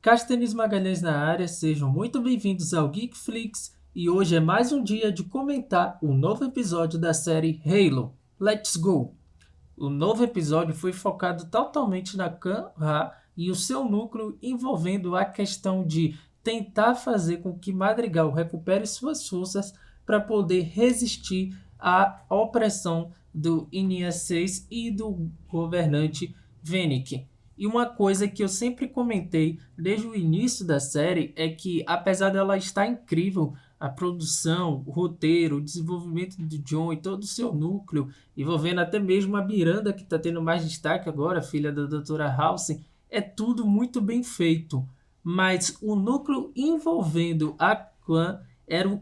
Castanis Magalhães na área, sejam muito bem-vindos ao Geekflix e hoje é mais um dia de comentar o novo episódio da série Halo. Let's go! O novo episódio foi focado totalmente na Khan-Ra e o seu núcleo envolvendo a questão de tentar fazer com que Madrigal recupere suas forças para poder resistir à opressão do Inia 6 e do governante Vennec. E uma coisa que eu sempre comentei desde o início da série é que, apesar dela estar incrível, a produção, o roteiro, o desenvolvimento do John e todo o seu núcleo, envolvendo até mesmo a Miranda, que está tendo mais destaque agora, filha da Doutora House, é tudo muito bem feito. Mas o núcleo envolvendo a Khan era o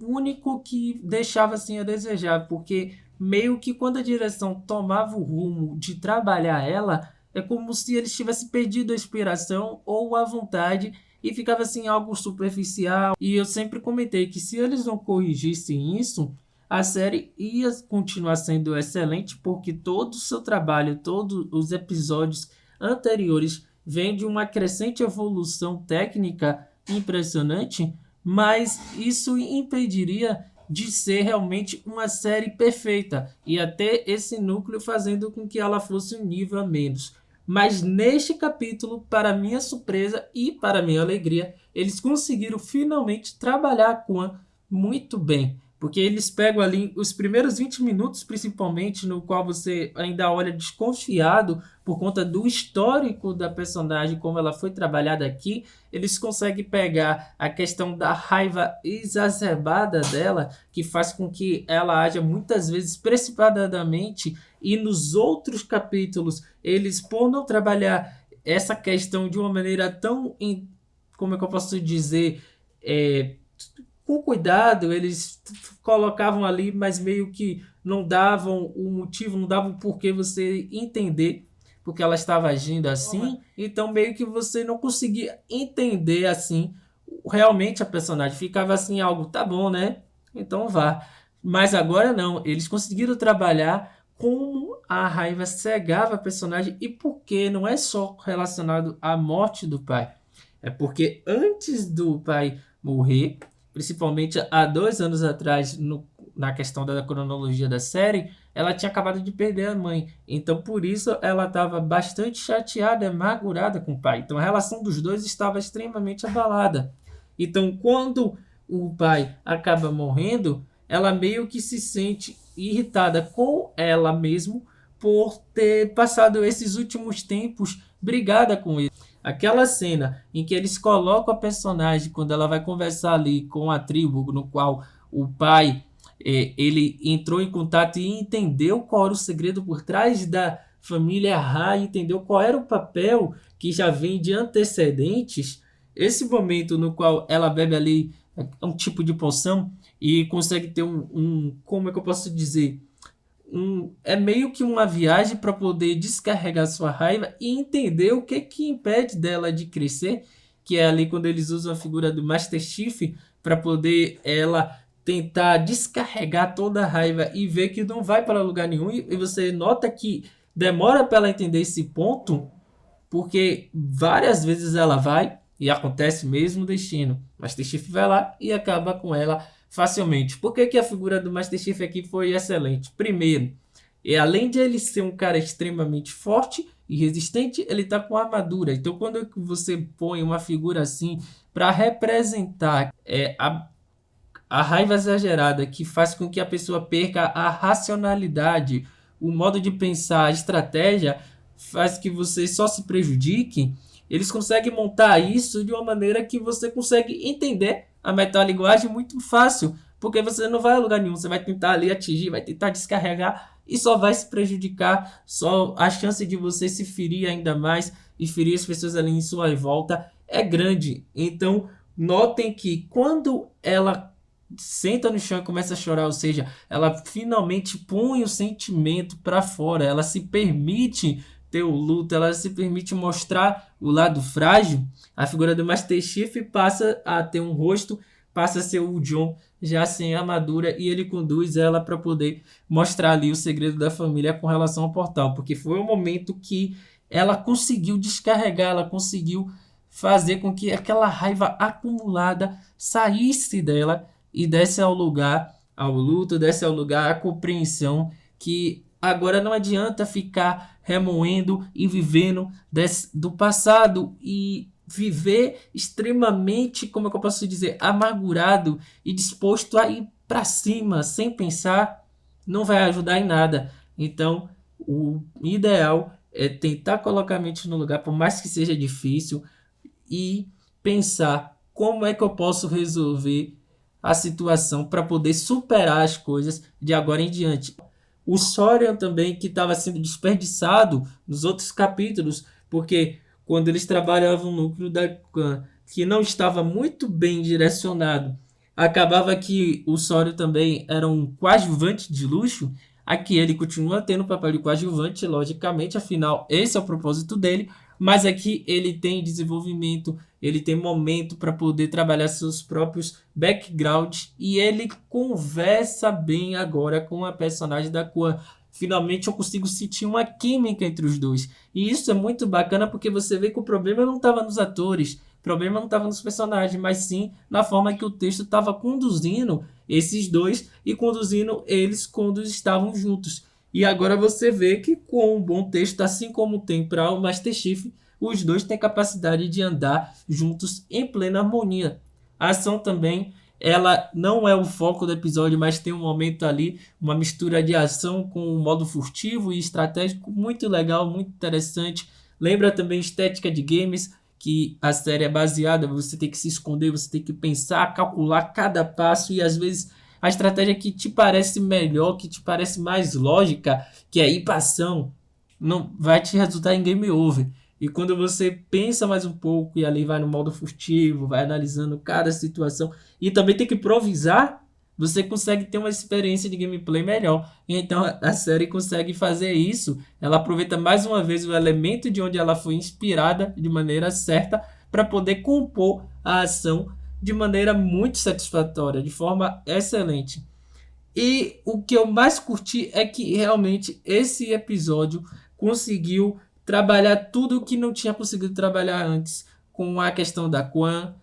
único que deixava assim a desejar, porque meio que quando a direção tomava o rumo de trabalhar ela, é como se eles tivessem perdido a inspiração ou a vontade e ficava assim algo superficial. E eu sempre comentei que se eles não corrigissem isso, a série ia continuar sendo excelente, porque todo o seu trabalho, todos os episódios anteriores vêm de uma crescente evolução técnica impressionante, mas isso impediria de ser realmente uma série perfeita e até esse núcleo fazendo com que ela fosse um nível a menos. Mas neste capítulo, para minha surpresa e para minha alegria, eles conseguiram finalmente trabalhar com a muito bem. Porque eles pegam ali os primeiros 20 minutos, principalmente, no qual você ainda olha desconfiado por conta do histórico da personagem, como ela foi trabalhada aqui. Eles conseguem pegar a questão da raiva exacerbada dela, que faz com que ela haja muitas vezes precipitadamente, e nos outros capítulos, eles, por não trabalhar essa questão de uma maneira tão, como é que eu posso dizer, com cuidado, eles colocavam ali, mas meio que não davam o motivo, não davam por que você entender porque ela estava agindo assim. Então meio que você não conseguia entender assim realmente a personagem. Ficava assim algo, tá bom, né? Então vá. Mas agora não, eles conseguiram trabalhar como a raiva cegava a personagem e porque não é só relacionado à morte do pai. É porque antes do pai morrer, principalmente há 2 anos atrás, na questão da cronologia da série, ela tinha acabado de perder a mãe. Então, por isso, ela estava bastante chateada, amargurada com o pai. Então, a relação dos dois estava extremamente abalada. Então, quando o pai acaba morrendo, ela meio que se sente irritada com ela mesma por ter passado esses últimos tempos brigada com ele. Aquela cena em que eles colocam a personagem quando ela vai conversar ali com a tribo, no qual o pai ele entrou em contato e entendeu qual era o segredo por trás da família Ra, entendeu qual era o papel que já vem de antecedentes. Esse momento no qual ela bebe ali um tipo de poção e consegue ter como é que eu posso dizer? É meio que uma viagem para poder descarregar sua raiva e entender o que impede dela de crescer, que é ali quando eles usam a figura do Master Chief para poder ela tentar descarregar toda a raiva e ver que não vai para lugar nenhum. E você nota que demora para ela entender esse ponto, porque várias vezes ela vai e acontece mesmo o destino. Master Chief vai lá e acaba com ela facilmente. Por que a figura do Master Chief aqui foi excelente? Primeiro, além de ele ser um cara extremamente forte e resistente, ele está com armadura. Então, quando você põe uma figura assim para representar a raiva exagerada que faz com que a pessoa perca a racionalidade, o modo de pensar, a estratégia, faz que você só se prejudique, eles conseguem montar isso de uma maneira que você consegue entender a metalinguagem muito fácil, porque você não vai a lugar nenhum, você vai tentar ali atingir, vai tentar descarregar e só vai se prejudicar, só a chance de você se ferir ainda mais e ferir as pessoas ali em sua volta é grande. Então, notem que quando ela senta no chão e começa a chorar, ou seja, ela finalmente põe o sentimento para fora, ela se permite ter o luto, ela se permite mostrar o lado frágil, a figura do Master Chief passa a ter um rosto, passa a ser o John já sem armadura e ele conduz ela para poder mostrar ali o segredo da família com relação ao portal, porque foi o momento que ela conseguiu descarregar, ela conseguiu fazer com que aquela raiva acumulada saísse dela e desse ao lugar ao luto, desse ao lugar à compreensão que agora não adianta ficar remoendo e vivendo do passado e viver extremamente, como é que eu posso dizer, amargurado e disposto a ir para cima sem pensar, não vai ajudar em nada. Então, o ideal é tentar colocar a mente no lugar, por mais que seja difícil, e pensar como é que eu posso resolver a situação para poder superar as coisas de agora em diante. O Sorian também, que estava sendo desperdiçado nos outros capítulos, porque quando eles trabalhavam no núcleo da Khan, que não estava muito bem direcionado, acabava que o Sorian também era um coadjuvante de luxo. Aqui ele continua tendo o papel de coadjuvante, logicamente, afinal esse é o propósito dele, mas aqui ele tem desenvolvimento, ele tem momento para poder trabalhar seus próprios backgrounds e ele conversa bem agora com a personagem da Kwan. Finalmente eu consigo sentir uma química entre os dois. E isso é muito bacana porque você vê que o problema não estava nos atores, o problema não estava nos personagens, mas sim na forma que o texto estava conduzindo esses dois e conduzindo eles quando estavam juntos. E agora você vê que com um bom texto, assim como tem para o Master Chief, os dois têm capacidade de andar juntos em plena harmonia. A ação também, ela não é o foco do episódio, mas tem um momento ali, uma mistura de ação com um modo furtivo e estratégico muito legal, muito interessante. Lembra também estética de games, que a série é baseada, você tem que se esconder, você tem que pensar, calcular cada passo e às vezes a estratégia que te parece melhor, que te parece mais lógica, que é ir para ação, não vai te resultar em game over. E quando você pensa mais um pouco e ali vai no modo furtivo, vai analisando cada situação e também tem que improvisar, você consegue ter uma experiência de gameplay melhor. E então a série consegue fazer isso. Ela aproveita mais uma vez o elemento de onde ela foi inspirada de maneira certa para poder compor a ação de maneira muito satisfatória, de forma excelente. E o que eu mais curti é que realmente esse episódio conseguiu trabalhar tudo o que não tinha conseguido trabalhar antes, com a questão da Kwan,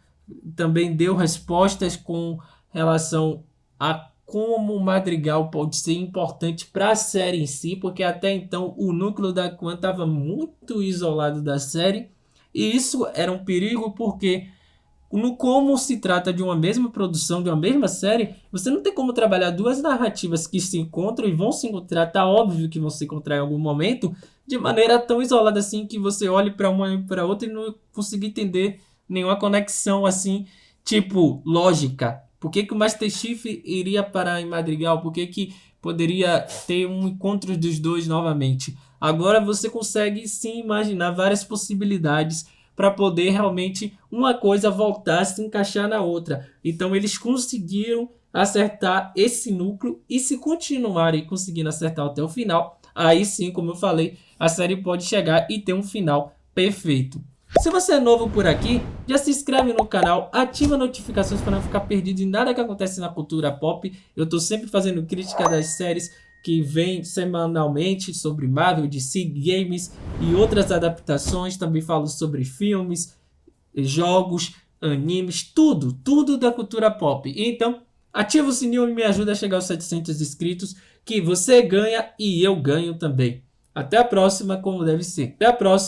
também deu respostas com relação a como o Madrigal pode ser importante para a série em si, porque até então o núcleo da Kwan estava muito isolado da série, e isso era um perigo porque como se trata de uma mesma produção, de uma mesma série, você não tem como trabalhar duas narrativas que se encontram e vão se encontrar, tá óbvio que vão se encontrar em algum momento, de maneira tão isolada assim que você olhe para uma e para outra e não consiga entender nenhuma conexão assim, tipo, lógica. Por que que o Master Chief iria parar em Madrigal? Por que que poderia ter um encontro dos dois novamente? Agora você consegue sim imaginar várias possibilidades para poder realmente uma coisa voltar a se encaixar na outra. Então eles conseguiram acertar esse núcleo e se continuarem conseguindo acertar até o final, aí sim, como eu falei, a série pode chegar e ter um final perfeito. Se você é novo por aqui, já se inscreve no canal, ativa notificações para não ficar perdido em nada que acontece na cultura pop. Eu estou sempre fazendo crítica das séries que vem semanalmente sobre Marvel, DC, games e outras adaptações. Também falo sobre filmes, jogos, animes, tudo da cultura pop. Então, ativa o sininho e me ajuda a chegar aos 700 inscritos, que você ganha e eu ganho também. Até a próxima, como deve ser. Até a próxima.